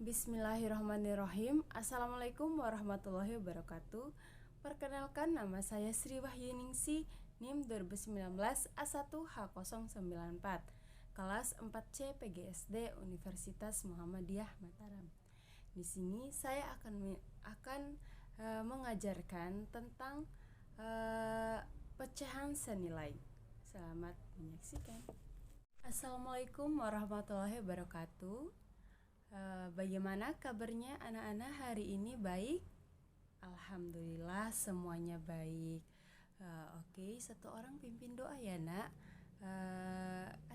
Bismillahirrahmanirrahim. Assalamualaikum warahmatullahi wabarakatuh. Perkenalkan, nama saya Sri Wahyuningsi, NIM 2019 A1H094, kelas 4C PGSD Universitas Muhammadiyah Mataram. Di sini saya akan mengajarkan tentang pecahan senilai. Selamat menyaksikan. Assalamualaikum warahmatullahi wabarakatuh. Bagaimana kabarnya anak-anak hari ini? Baik? Alhamdulillah semuanya baik. Oke, satu orang pimpin doa ya nak.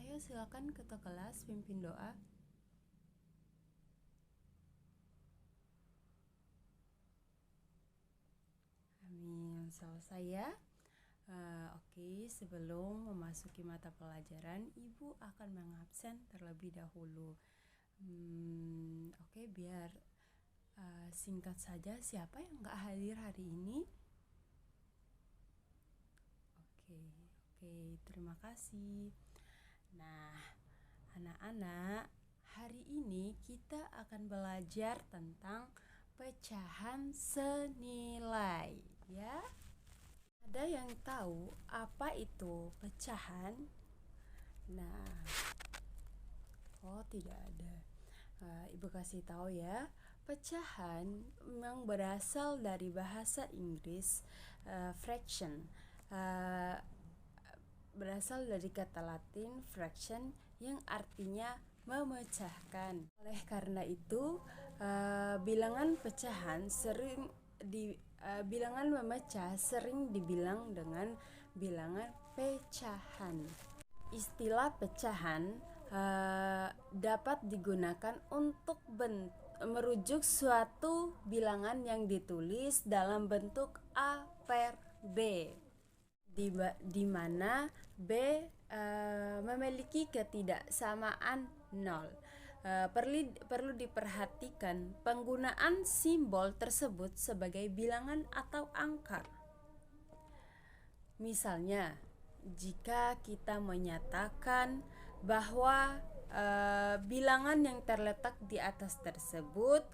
Ayo silakan ketua kelas pimpin doa. Amin. Selesai ya. Oke, sebelum memasuki mata pelajaran, Ibu akan mengabsen terlebih dahulu. Oke, biar singkat saja, siapa yang gak hadir hari ini? Oke, terima kasih. Nah, anak-anak, hari ini kita akan belajar tentang pecahan senilai, ya. Ada yang tahu apa itu pecahan? Nah, tidak ada. Ibu kasih tahu ya. Pecahan memang berasal dari bahasa Inggris fraction. Berasal dari kata Latin fraction yang artinya memecahkan. Oleh karena itu, bilangan pecahan bilangan memecah sering dibilang dengan bilangan pecahan. Istilah pecahan dapat digunakan untuk merujuk suatu bilangan yang ditulis dalam bentuk A per B, di mana B memiliki ketidaksamaan 0. Perlu diperhatikan penggunaan simbol tersebut sebagai bilangan atau angka. Misalnya, jika kita menyatakan bahwa bilangan yang terletak di atas tersebut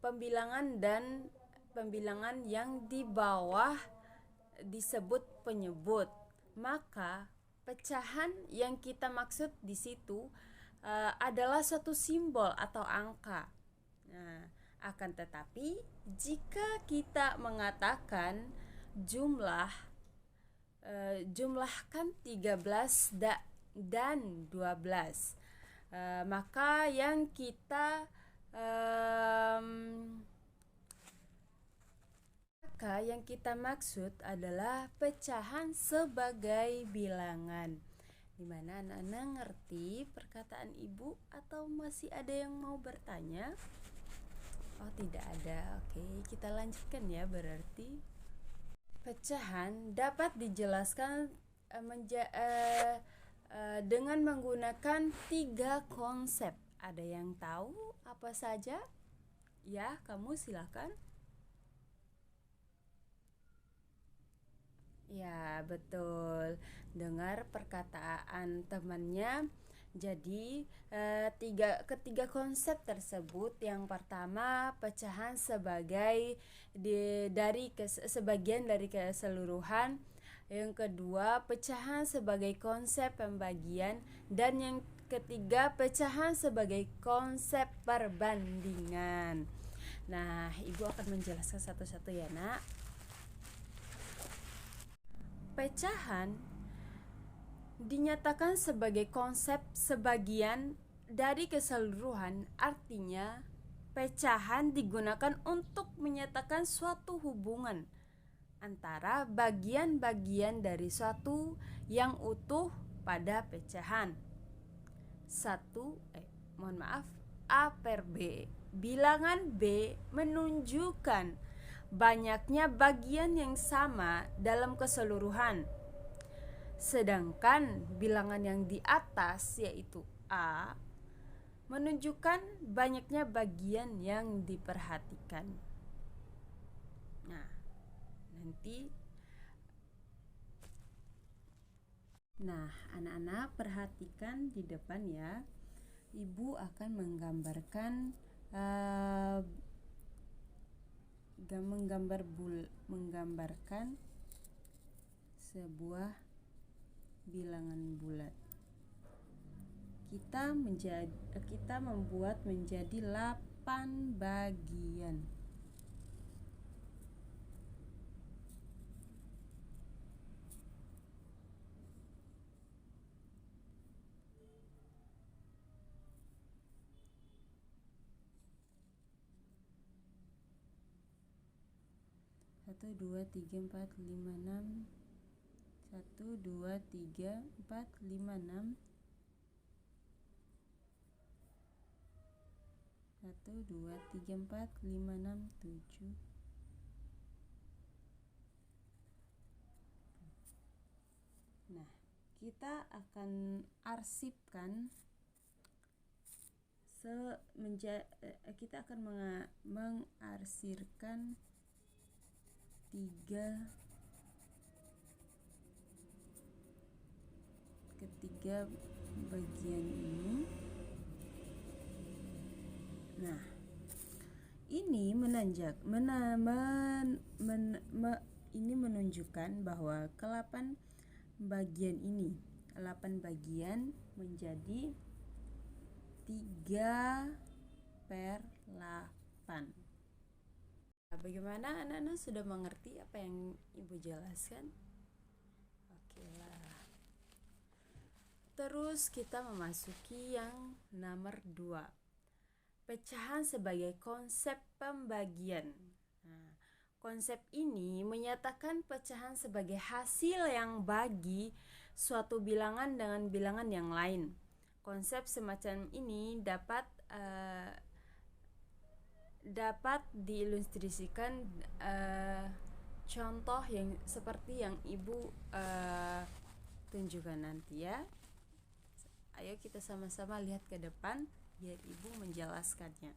pembilangan dan pembilangan yang di bawah disebut penyebut, maka pecahan yang kita maksud di situ adalah suatu simbol atau angka. Nah, akan tetapi jika kita mengatakan jumlahkan 13 dan 12, maka yang kita maksud adalah pecahan sebagai bilangan. Dimana anak-anak ngerti perkataan ibu atau masih ada yang mau bertanya? Tidak ada. Oke, kita lanjutkan ya. Berarti pecahan dapat dijelaskan dengan menggunakan 3 konsep. Ada yang tahu apa saja? Ya, kamu silakan. Ya, betul. Dengar perkataan temannya. Jadi, ketiga konsep tersebut, yang pertama pecahan sebagai sebagian dari keseluruhan. Yang kedua, pecahan sebagai konsep pembagian, dan yang ketiga, pecahan sebagai konsep perbandingan. Nah, Ibu akan menjelaskan satu-satu ya, Nak. Pecahan dinyatakan sebagai konsep sebagian dari keseluruhan, artinya pecahan digunakan untuk menyatakan suatu hubungan antara bagian-bagian dari suatu yang utuh pada pecahan. A per B. Bilangan B menunjukkan banyaknya bagian yang sama dalam keseluruhan. Sedangkan bilangan yang di atas, yaitu A, menunjukkan banyaknya bagian yang diperhatikan. Nah, anak-anak perhatikan di depan ya. Ibu akan menggambarkan menggambarkan sebuah bilangan bulat. Kita membuat menjadi 8 bagian. Satu, dua, tiga, empat, lima, enam. 1, 2, 3, 4, 5, 6. 1, 2, 3, 4, 5, 6, 7. Nah, kita akan arsipkan kita akan mengarsirkan 3 ketiga bagian ini. Nah, ini ini menunjukkan bahwa ke-8 bagian ini, 8 bagian menjadi 3/8. Bagaimana anak-anak, sudah mengerti apa yang Ibu jelaskan? Oke lah. Terus kita memasuki yang nomor 2. Pecahan sebagai konsep pembagian. Nah, konsep ini menyatakan pecahan sebagai hasil yang bagi suatu bilangan dengan bilangan yang lain. Konsep semacam ini dapat diilustrasikan contoh yang seperti yang Ibu tunjukkan nanti ya. Ayo kita sama-sama lihat ke depan biar Ibu menjelaskannya.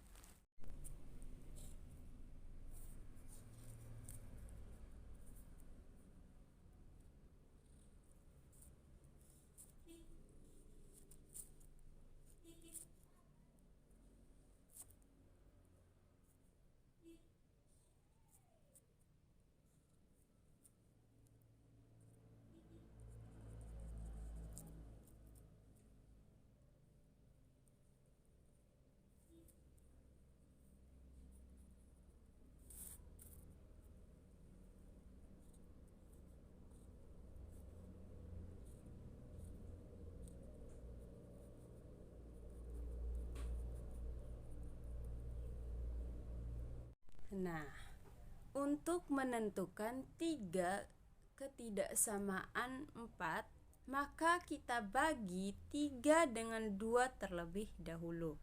Nah, untuk menentukan 3 ketidaksamaan 4, maka kita bagi 3 dengan 2 terlebih dahulu.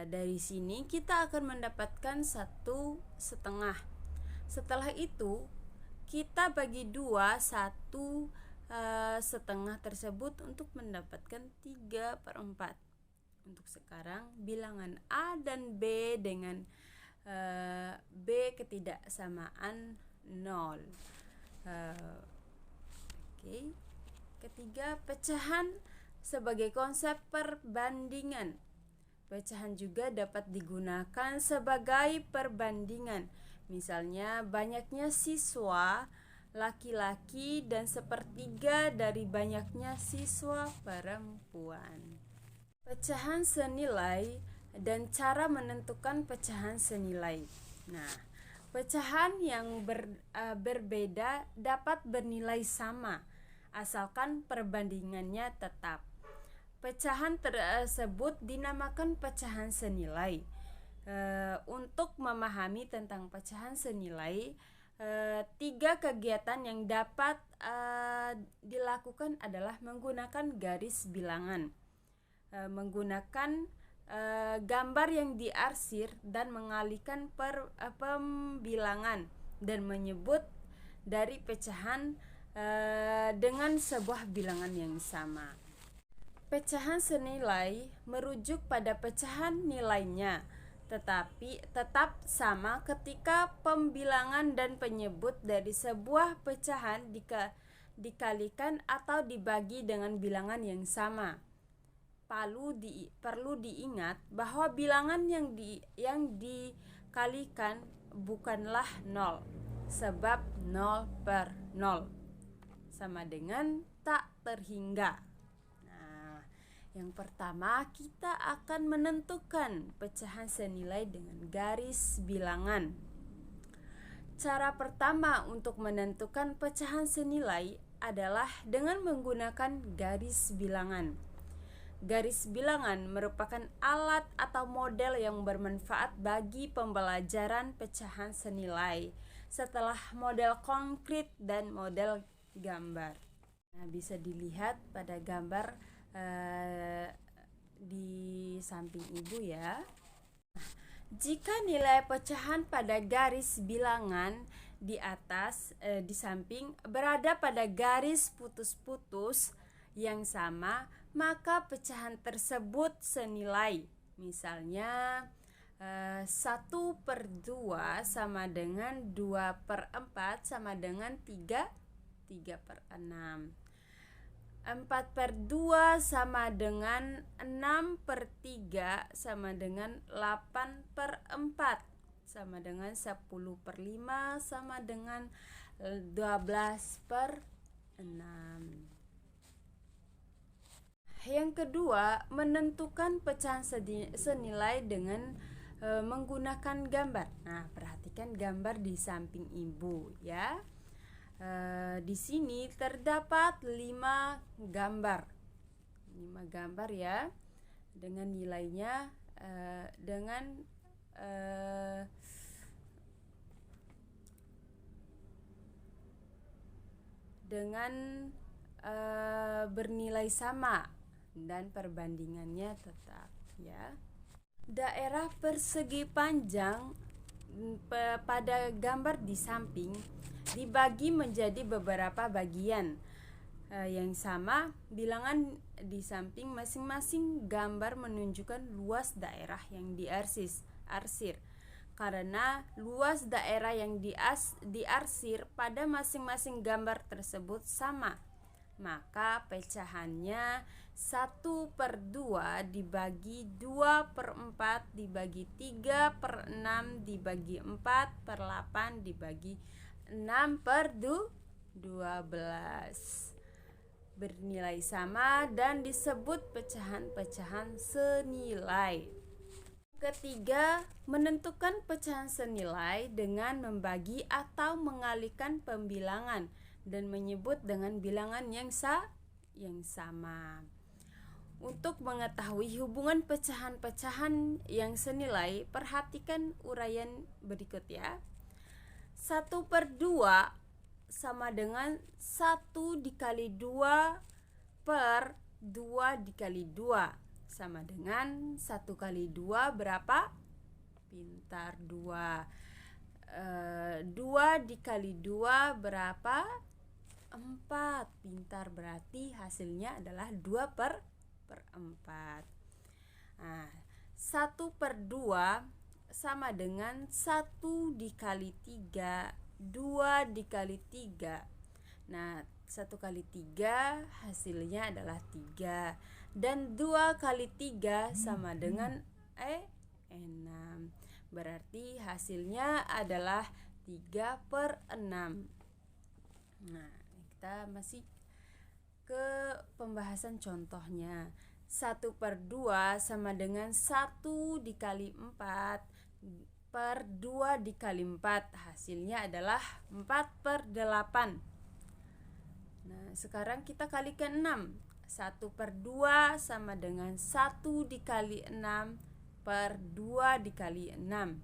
Dari sini kita akan mendapatkan 1/2. Setelah itu kita bagi 2 1/2 tersebut untuk mendapatkan 3/4. Untuk sekarang bilangan A dan B dengan B ketidaksamaan 0. Ketiga, pecahan sebagai konsep perbandingan. Pecahan juga dapat digunakan sebagai perbandingan. Misalnya banyaknya siswa laki-laki dan 1/3 dari banyaknya siswa perempuan. Pecahan senilai dan cara menentukan pecahan senilai. Nah, pecahan yang berbeda dapat bernilai sama asalkan perbandingannya tetap. Pecahan tersebut dinamakan pecahan senilai. Untuk memahami tentang pecahan senilai, 3 kegiatan yang dapat dilakukan adalah menggunakan garis bilangan, menggunakan gambar yang diarsir dan mengalihkan pembilangan, dan menyebut dari pecahan dengan sebuah bilangan yang sama. Pecahan senilai merujuk pada pecahan nilainya, tetapi tetap sama ketika pembilangan dan penyebut dari sebuah pecahan dikalikan atau dibagi dengan bilangan yang sama. perlu diingat bahwa bilangan yang dikalikan bukanlah 0, sebab 0 per 0 sama dengan tak terhingga. Nah, yang pertama kita akan menentukan pecahan senilai dengan garis bilangan. Cara pertama untuk menentukan pecahan senilai adalah dengan menggunakan garis bilangan. Garis bilangan merupakan alat atau model yang bermanfaat bagi pembelajaran pecahan senilai setelah model konkret dan model gambar. Nah, bisa dilihat pada gambar di samping ibu ya. Jika nilai pecahan pada garis bilangan di atas di samping berada pada garis putus-putus yang sama, maka pecahan tersebut senilai. Misalnya 1 per 2 sama dengan 2 per 4 sama dengan 3 per 6. 4 per 2 sama dengan 6 per 3 sama dengan 8 per 4 sama dengan 10 per 5 sama dengan 12 per 6. Yang kedua, menentukan pecahan senilai dengan menggunakan gambar. Nah, perhatikan gambar di samping ibu ya. Di sini terdapat 5 gambar. 5 gambar ya. Dengan nilainya bernilai sama dan perbandingannya tetap ya. Daerah persegi panjang pada gambar di samping dibagi menjadi beberapa bagian yang sama. Bilangan di samping masing-masing gambar menunjukkan luas daerah yang diarsir. Karena luas daerah yang diarsir pada masing-masing gambar tersebut sama, maka pecahannya 1 per 2 dibagi 2 per 4 dibagi 3 per 6 dibagi 4 per 8 dibagi 6 per 12 bernilai sama dan disebut pecahan-pecahan senilai. Ketiga, menentukan pecahan senilai dengan membagi atau mengalihkan pembilangan dan menyebut dengan bilangan yang sama. Untuk mengetahui hubungan pecahan-pecahan yang senilai, perhatikan uraian berikut ya. 1 per 2 sama dengan 1 dikali 2 per 2 dikali 2 sama dengan 1 kali 2 berapa? Pintar 2. 2 dikali 2 berapa? 4. Pintar, berarti hasilnya adalah 2 per 4. Nah, 1 per 2 sama dengan 1 dikali 3, 2 dikali 3. Nah, 1 kali 3 hasilnya adalah 3. Dan 2 kali 3 sama dengan 6. Berarti hasilnya adalah 3 per 6. Nah, kita masih ke pembahasan contohnya. 1 per 2 sama dengan 1 dikali 4 per 2 dikali 4. Hasilnya adalah 4 per 8. Nah, sekarang kita kalikan 6. 1 per 2 sama dengan 1 dikali 6 per 2 dikali 6.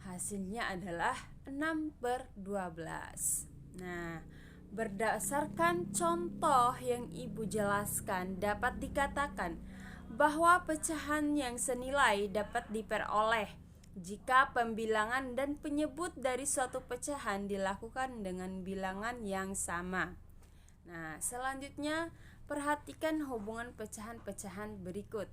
Hasilnya adalah 6 per 12. Nah, berdasarkan contoh yang ibu jelaskan, dapat dikatakan bahwa pecahan yang senilai dapat diperoleh jika pembilangan dan penyebut dari suatu pecahan dilakukan dengan bilangan yang sama. Nah, selanjutnya perhatikan hubungan pecahan-pecahan berikut.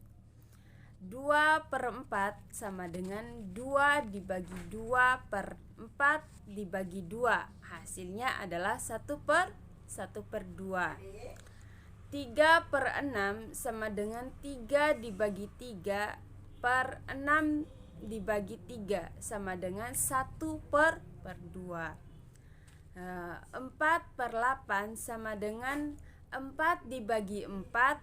2 per 4 sama dengan 2 dibagi 2 per 4 dibagi 2. Hasilnya adalah 1 per 2. 3/6 sama dengan 3 dibagi 3 per 6 dibagi 3 sama dengan 1/2. 4/8 sama dengan 4 dibagi 4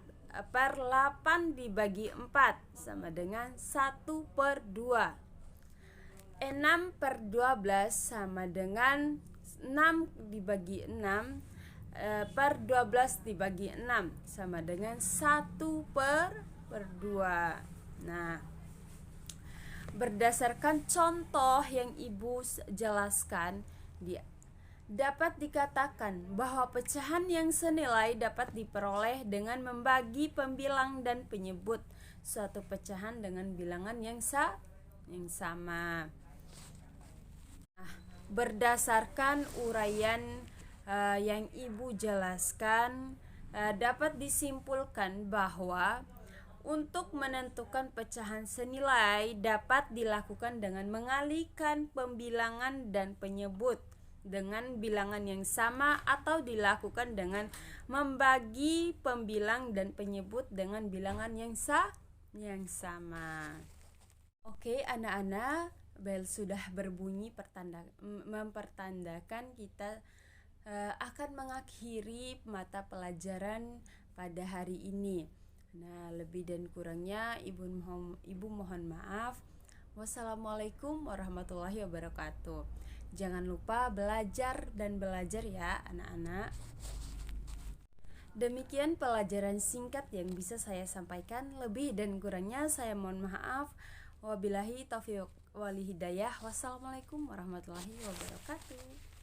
per 8 dibagi 4 sama dengan 1/2. 6/12 sama dengan 6 dibagi 6 per 12 dibagi 6 sama dengan 1/2. Nah, berdasarkan contoh yang Ibu jelaskan, dapat dikatakan bahwa pecahan yang senilai dapat diperoleh dengan membagi pembilang dan penyebut suatu pecahan dengan bilangan yang sama. Nah, berdasarkan uraian yang Ibu jelaskan, dapat disimpulkan bahwa untuk menentukan pecahan senilai dapat dilakukan dengan mengalihkan pembilangan dan penyebut dengan bilangan yang sama atau dilakukan dengan membagi pembilang dan penyebut dengan bilangan yang sama. Oke, anak-anak, bel sudah berbunyi mempertandakan kita akan mengakhiri mata pelajaran pada hari ini. Nah, lebih dan kurangnya Ibu mohon maaf. Wassalamualaikum warahmatullahi wabarakatuh. Jangan lupa belajar ya anak-anak. Demikian pelajaran singkat yang bisa saya sampaikan. Lebih dan kurangnya saya mohon maaf. Wabillahi taufiq wal hidayah. Wassalamualaikum warahmatullahi wabarakatuh.